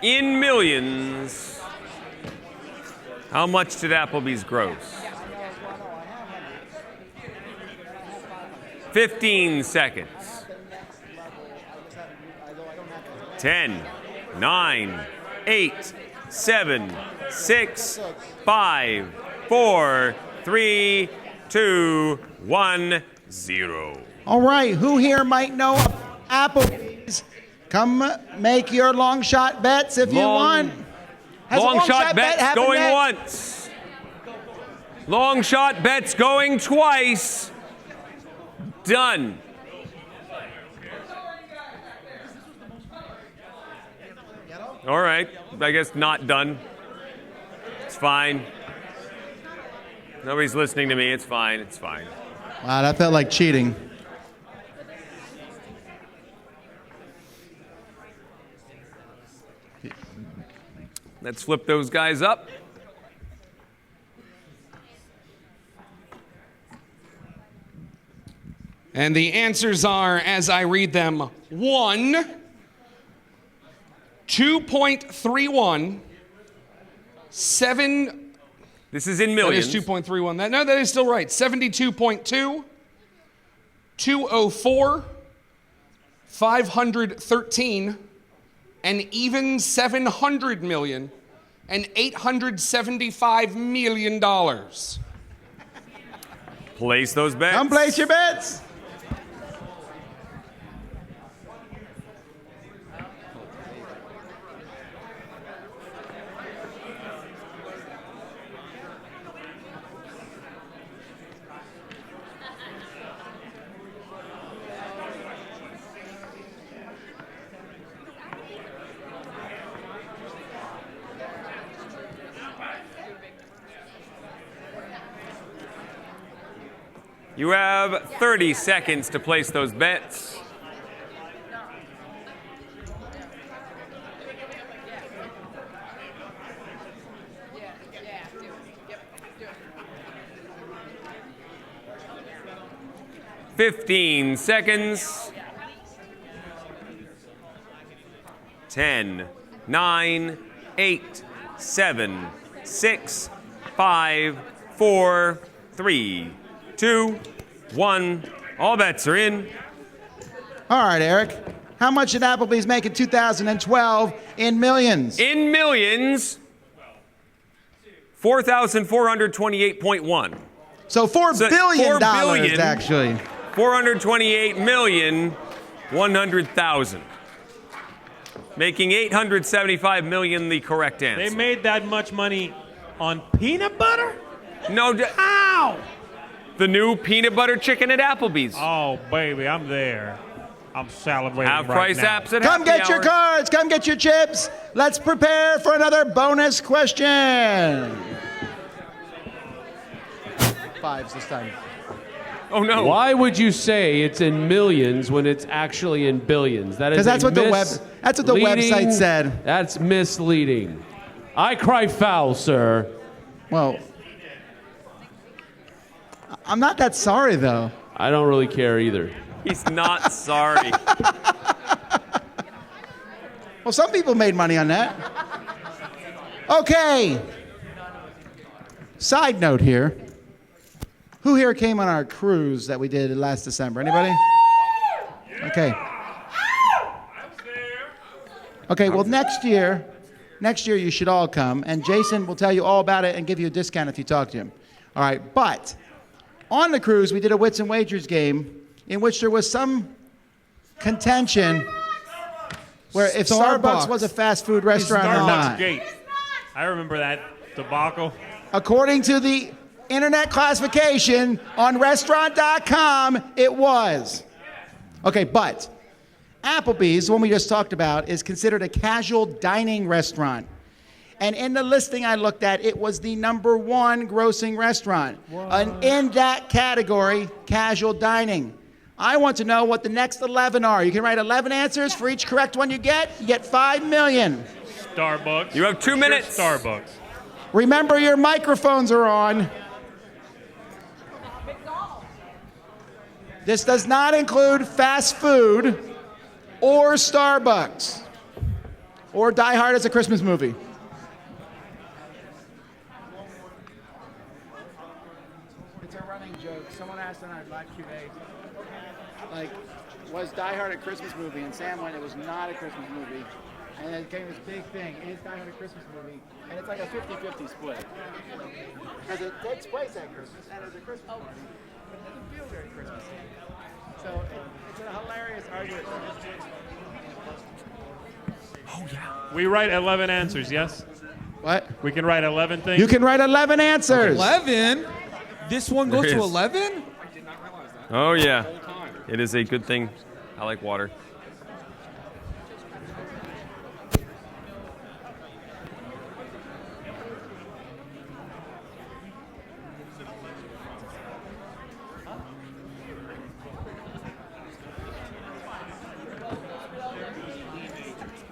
In millions, how much did Applebee's gross? 15 seconds. 10, 9, 8, 7, 6, 5, 4, 3, 2, 1, 0. All right, who here might know Applebee's? Come make your long shot bets if you want. Has a Long shot bet bets happened going yet? once. Long shot bets going twice. Done. All right, I guess not done. It's fine. Nobody's listening to me. It's fine. It's fine. Wow, that felt like cheating. Let's flip those guys up. And the answers are, as I read them, 1, 2.31, 7. This is in millions. That is 2.31. No, that is still right. 72.2, 204, 513, and even 700 million, and $875 million. Place those bets. Come place your bets. You have 30 seconds to place those bets. $15 seconds. 10, 9, 8, 7, 6, 5, 4, 3, 2, 1. All bets are in. All right, Eric. How much did Applebee's make in 2012 in millions? In millions, 4,428.1. So $4 billion, actually. 428,100,000. Making 875 million the correct answer. They made that much money on peanut butter? No. How? The new peanut butter chicken at Applebee's. Oh, baby, I'm there. I'm salivating Half right price now. apps at Come happy get your hour. cards. Come get your chips. Let's prepare for another bonus question. Fives this time. Oh, no. Why would you say it's in millions when it's actually in billions? That is 'Cause that's what the website said. That's misleading. I cry foul, sir. Well, I'm not that sorry, though. I don't really care either. He's not sorry. Well, some people made money on that. Okay. Side note here. Who here came on our cruise that we did last December? Anybody? Okay. Okay, well, next year you should all come, and Jason will tell you all about it and give you a discount if you talk to him. All right, but on the cruise, we did a Wits and Wagers game in which there was some contention where if Starbucks was a fast food restaurant or not. Gate. I remember that debacle. According to the internet classification on restaurant.com, it was. Okay, but Applebee's, the one we just talked about, is considered a casual dining restaurant. And in the listing I looked at, it was the #1 grossing restaurant. And in that category, casual dining. I want to know what the next 11 are. You can write 11 answers. For each correct one you get $5 million. Starbucks. You have 2 minutes. Starbucks. Remember, your microphones are on. This does not include fast food or Starbucks or Die Hard as a Christmas movie. It's a running joke. Someone asked on our live Q&A, like, was Die Hard a Christmas movie? And Sam went, it was not a Christmas movie. And it became this big thing. Is Die Hard a Christmas movie? And it's like a 50-50 split. Because it takes place at Christmas, and it's a Christmas movie, but it doesn't feel very Christmassy. So it's a hilarious argument. Oh, yeah. We write 11 answers, yes? What? We can write 11 things? You can write 11 answers. 11? This one goes There to is. 11? Oh, yeah. It is a good thing. I like water.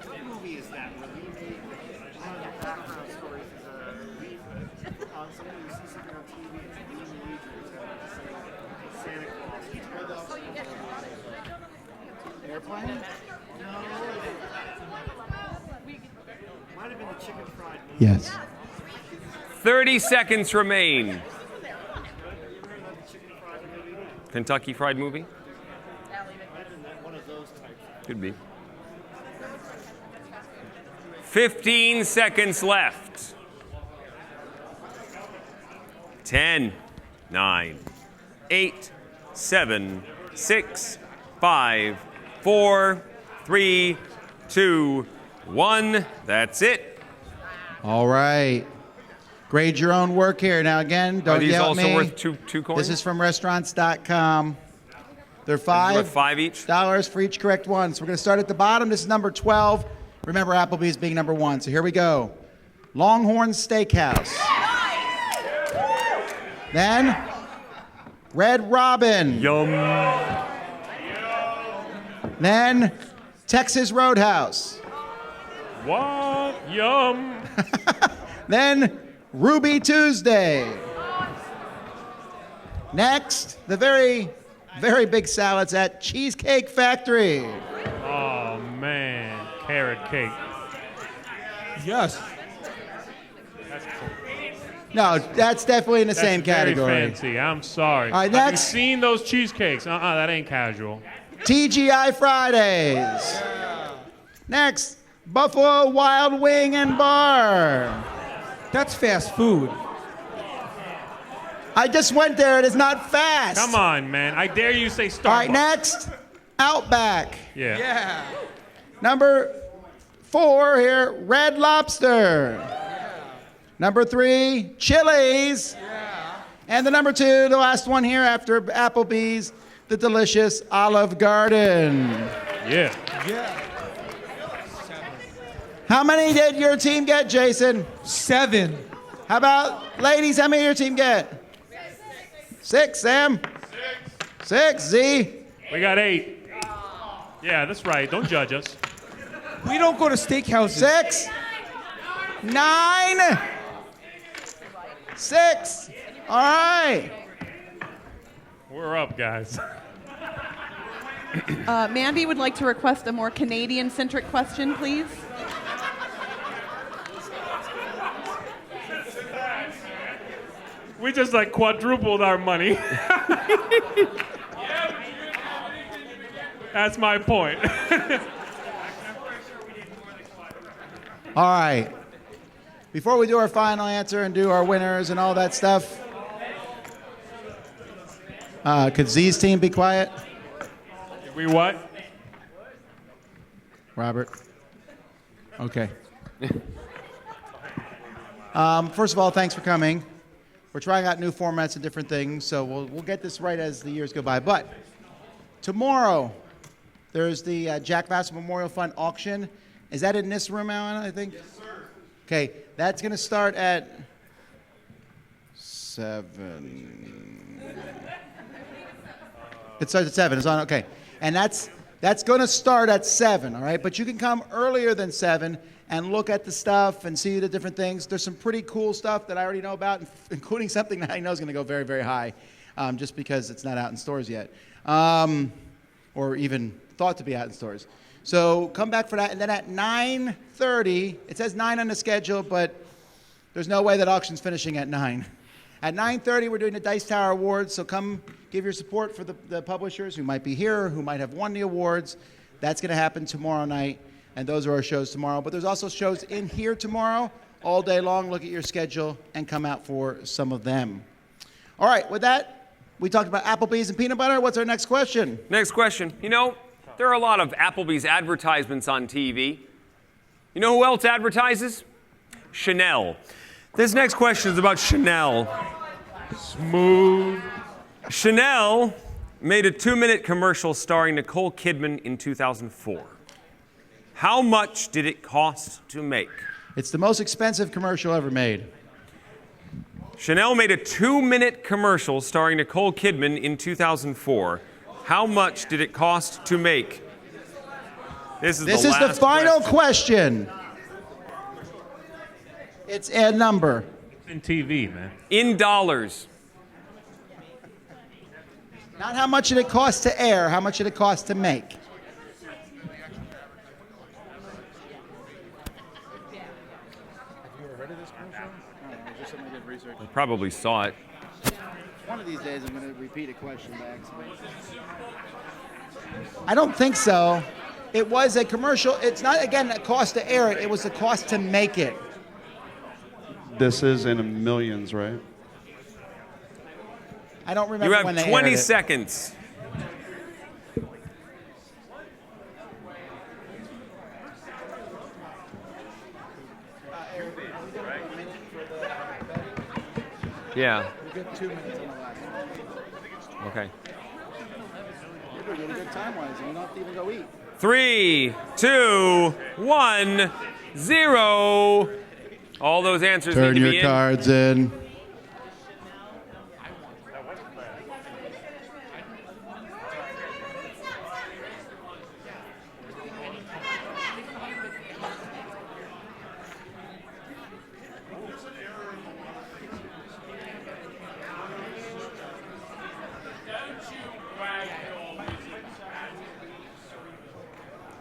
What movie is that? Where we made one of the background stories is something you see something on TV, it's Santa Claus. So you get Airplane? No. Might have been the chicken fried movie. Yes. 30 seconds remain. Kentucky Fried Movie? One of those types. Could be. 15 seconds left. 10, 9, 8, 7, 6, 5, 4, 3, 2, 1. That's it. All right. Grade your own work here. Now, again, Are don't these yell at also me. worth two coins? This is from restaurants.com. They're $5 each? $5 for each correct one. So we're going to start at the bottom. This is number 12. Remember Applebee's being number 1. So here we go. Longhorn Steakhouse. Then Red Robin. Yum. Then Texas Roadhouse. What? Yum. Then Ruby Tuesday. Next, the very, very big salads at Cheesecake Factory. Oh, man. Carrot cake. Yes. No, that's definitely in the same category. Very fancy. I'm sorry. All right, Have you next. seen those cheesecakes? That ain't casual. TGI Fridays. Next, Buffalo Wild Wing and Bar. That's fast food. I just went there. It is not fast. Come on, man. I dare you to say Starbucks. All right, next, Outback. Yeah. Yeah. Number 4 here, Red Lobster. Number 3, Chili's. And the number 2, the last one here after Applebee's, the delicious Olive Garden. Yeah. Yeah. How many did your team get, Jason? 7. How about ladies? How many did your team get? 6, Sam? 6, Z? We got 8. Yeah, that's right. Don't judge us. We don't go to steakhouses. 6, 9, 6. All right. We're up, guys. Mandy would like to request a more Canadian-centric question, please. We just like quadrupled our money. That's my point. All right. Before we do our final answer and do our winners and all that stuff, could Z's team be quiet? We what? Robert? Okay. First of all, thanks for coming. We're trying out new formats and different things, so we'll get this right as the years go by. But tomorrow, there's the Jack Vassell Memorial Fund auction. Is that in this room, Alan, I think? Yes, sir. Okay, that's going to start at 7. It starts at 7. It's on, okay. And that's going to start at 7, all right? But you can come earlier than 7 and look at the stuff and see the different things. There's some pretty cool stuff that I already know about, including something that I know is going to go very, very high, just because it's not out in stores yet, or even thought to be out in stores. So come back for that. And then at 9:30, it says 9 on the schedule, but there's no way that auction's finishing at 9. At 9:30, we're doing the Dice Tower Awards, so come give your support for the publishers who might be here, who might have won the awards. That's going to happen tomorrow night, and those are our shows tomorrow. But there's also shows in here tomorrow all day long. Look at your schedule and come out for some of them. All right, with that, we talked about Applebee's and peanut butter. What's our next question? Next question. You know, there are a lot of Applebee's advertisements on TV. You know who else advertises? Chanel. This next question is about Chanel. Smooth. Chanel made a 2-minute commercial starring Nicole Kidman in 2004. How much did it cost to make? It's the most expensive commercial ever made. Chanel made a 2-minute commercial starring Nicole Kidman in 2004. How much did it cost to make? This is the final question. It's a number. It's in TV, man. In dollars. Not how much did it cost to air, how much did it cost to make? I probably saw it. One of these days, I'm going to repeat a question back. I don't think so. It was a commercial. It's not, again, a cost to air it. It was the cost to make it. This is in millions, right? I don't remember when they You have 20 aired it. seconds. Yeah. We get 2 minutes on the last one. Okay. You're doing really good time-wise, and you don't have to even go eat. 3, 2, 1, 0. All those answers Turn need to your be in. cards in.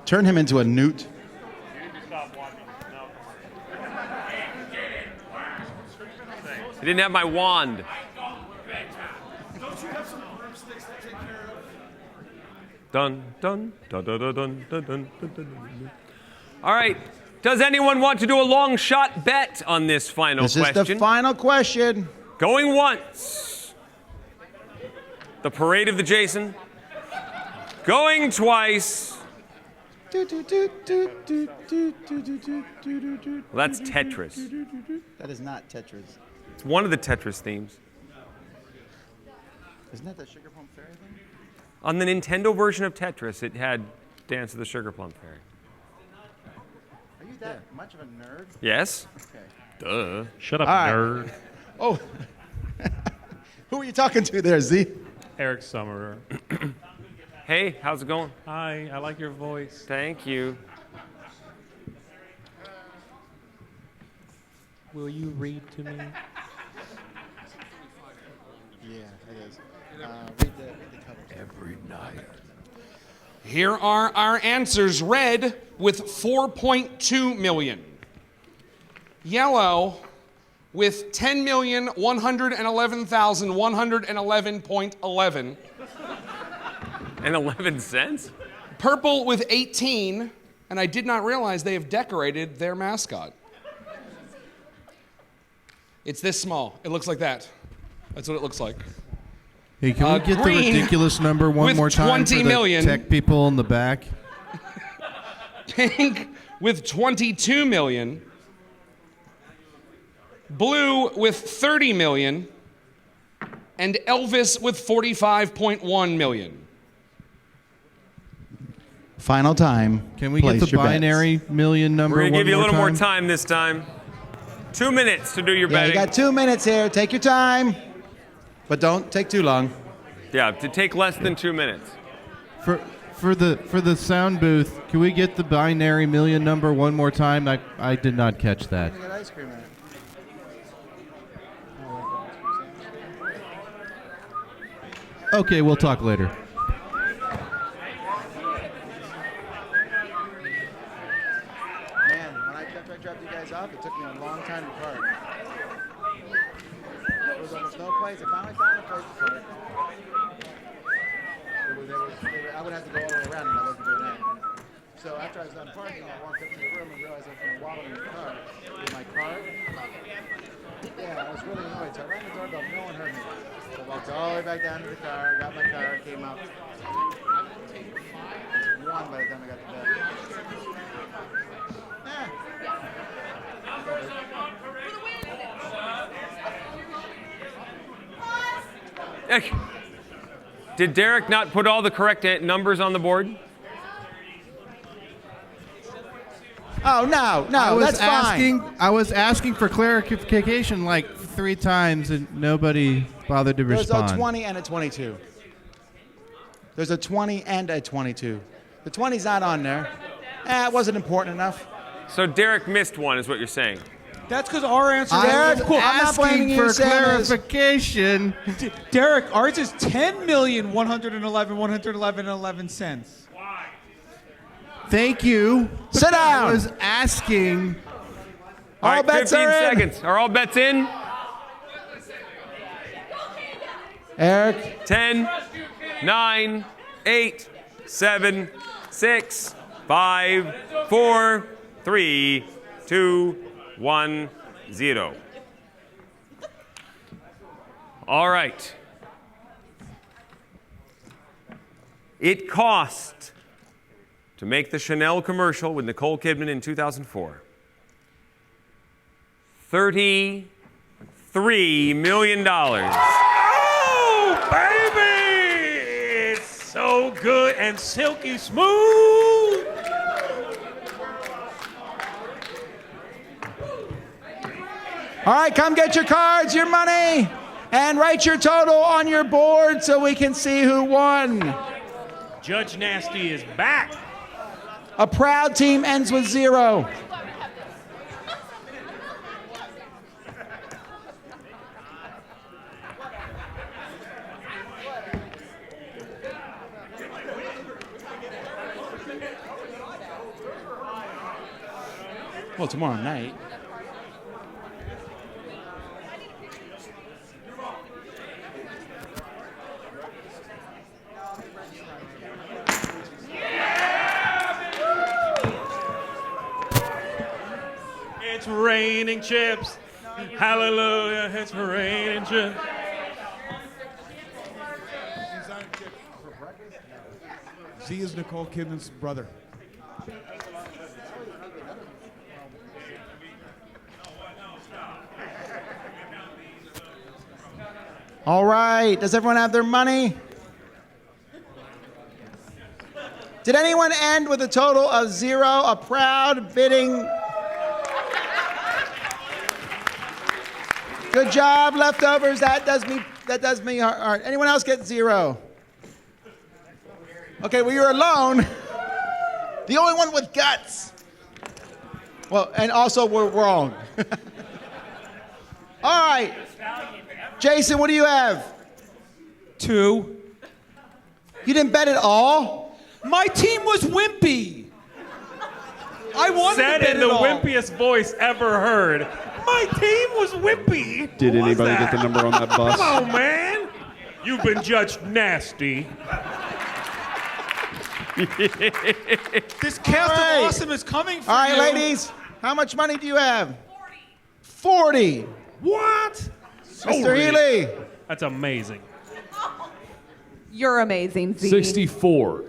Turn him into a newt. I didn't have my wand. Dun, dun, dun, dun, dun, dun, dun, dun, dun, dun. All right. Does anyone want to do a long shot bet on this final question? This is the final question. Going once. The Parade of the Jason. Going twice. Well, that's Tetris. That is not Tetris. It's one of the Tetris themes. Isn't that the Sugar Plum Fairy thing? On the Nintendo version of Tetris, it had Dance of the Sugar Plum Fairy. Are you that much of a nerd? Yes. Okay. Duh. Shut up, All right. nerd. Oh. Who are you talking to there, Z? Eric Summerer. Hey, how's it going? Hi, I like your voice. Thank you. Will you read to me? Yeah, it is. Read the cover. Every night. Here are our answers. Red with 4.2 million. Yellow with 10,111,111.11. And 11 cents? Purple with 18, and I did not realize they have decorated their mascot. It's this small. It looks like that. That's what it looks like. Hey, can we get the green ridiculous number one with more time 20 for the million. tech people in the back? Pink with 22 million. Blue with 30 million. And Elvis with 45.1 million. Final time. Can we get Place the your bets. binary million number We're going to one give you a little more time? time this time. 2 minutes to do your Yeah, betting. you got 2 minutes here. Take your time. But don't take too long. Yeah, to take less than 2 minutes. For the sound booth, can we get the binary million number one more time? I did not catch that. I got ice cream in it. Okay, we'll talk later. Man, when I dropped you guys off, it took me a long time to park. It was almost no place. I finally found a place to put it. I would have to go all the way around, and I wasn't doing that. So after I was done parking, I walked up to the room and realized I was going to waddle in the car with my card. Yeah, I was really annoyed. So I rang the doorbell. No one heard me. So I walked all the way back down to the car, got my card, came up. It was 1 by the time I got to bed. Did Derek not put all the correct numbers on the board? Oh, no, that's fine. I was asking for clarification like 3 times, and nobody bothered to respond. There's a 20 and a 22. There's a 20 and a 22. The 20's not on there. It wasn't important enough. So Derek missed one, is what you're saying. That's because our answer is Derek, cool. I'm not blaming Asking you, for Sam, clarification. Derek, ours is 10,111,111.11 cents. Thank you. Sit down. I was asking. All right, bets 15 are in. seconds. Are all bets in? Eric. 10, 9, 8, 7, 6, 5, 4, 3, 2, 1, 0. All right. It cost to make the Chanel commercial with Nicole Kidman in 2004 $33 million. Oh, baby! It's so good and silky smooth. All right, come get your cards, your money, and write your total on your board so we can see who won. Judge Nasty is back. A proud team ends with 0. Well, tomorrow night. It's raining chips. Hallelujah, it's raining chips. Z is Nicole Kidman's brother. All right, does everyone have their money? Did anyone end with a total of 0? A proud bidding. Good job, leftovers. That does me hard. Anyone else get 0? Okay, well, you're alone. The only one with guts. Well, and also we're wrong. All right. Jason, what do you have? 2. You didn't bet at all? My team was wimpy. I wanted Said to bet in the it all. wimpiest voice ever heard. My team was wimpy. Did What was anybody that? get the number on that bus? Come on, man. You've been judged nasty. This cast of awesome is coming for All right, you. ladies, how much money do you have? 40. What? Mr. Healy. That's amazing. You're amazing, Z. 64.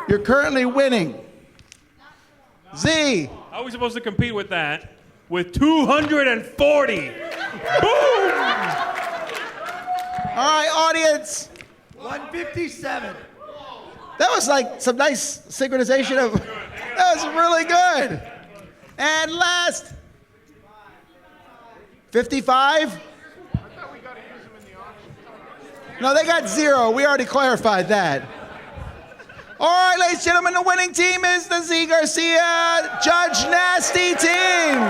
You're currently winning. Z. How are we supposed to compete with that? With 240. Boom! All right, audience. 157. That was like some nice synchronization of, that was really good. And last, 55? No, they got 0. We already clarified that. All right, ladies and gentlemen, the winning team is the Z Garcia Judge Nasty team.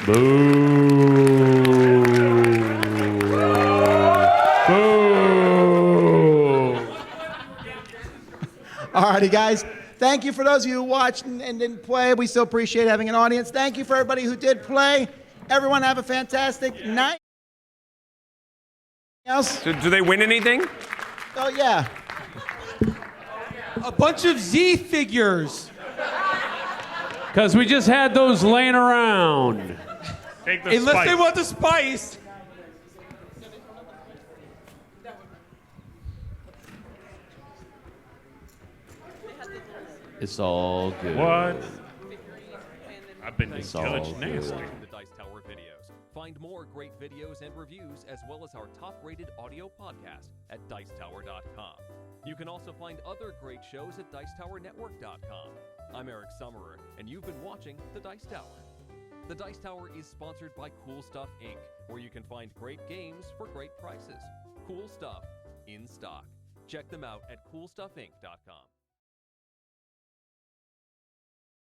Boo. Boo. All righty, guys. Thank you for those of you who watched and didn't play. We still appreciate having an audience. Thank you for everybody who did play. Everyone have a fantastic night. else? Do they win anything? Oh, yeah. A bunch of Z figures. Because we just had those laying around. Take the Unless spice. they want the spice. It's all good. What? I've been It's Village all Nasty. good. The Dice Tower videos. Find more great videos and reviews, as well as our top-rated audio podcast at Dicetower.com. You can also find other great shows at DicetowerNetwork.com. I'm Eric Summerer, and you've been watching The Dice Tower. The Dice Tower is sponsored by Cool Stuff Inc., where you can find great games for great prices. Cool stuff in stock. Check them out at CoolStuffInc.com.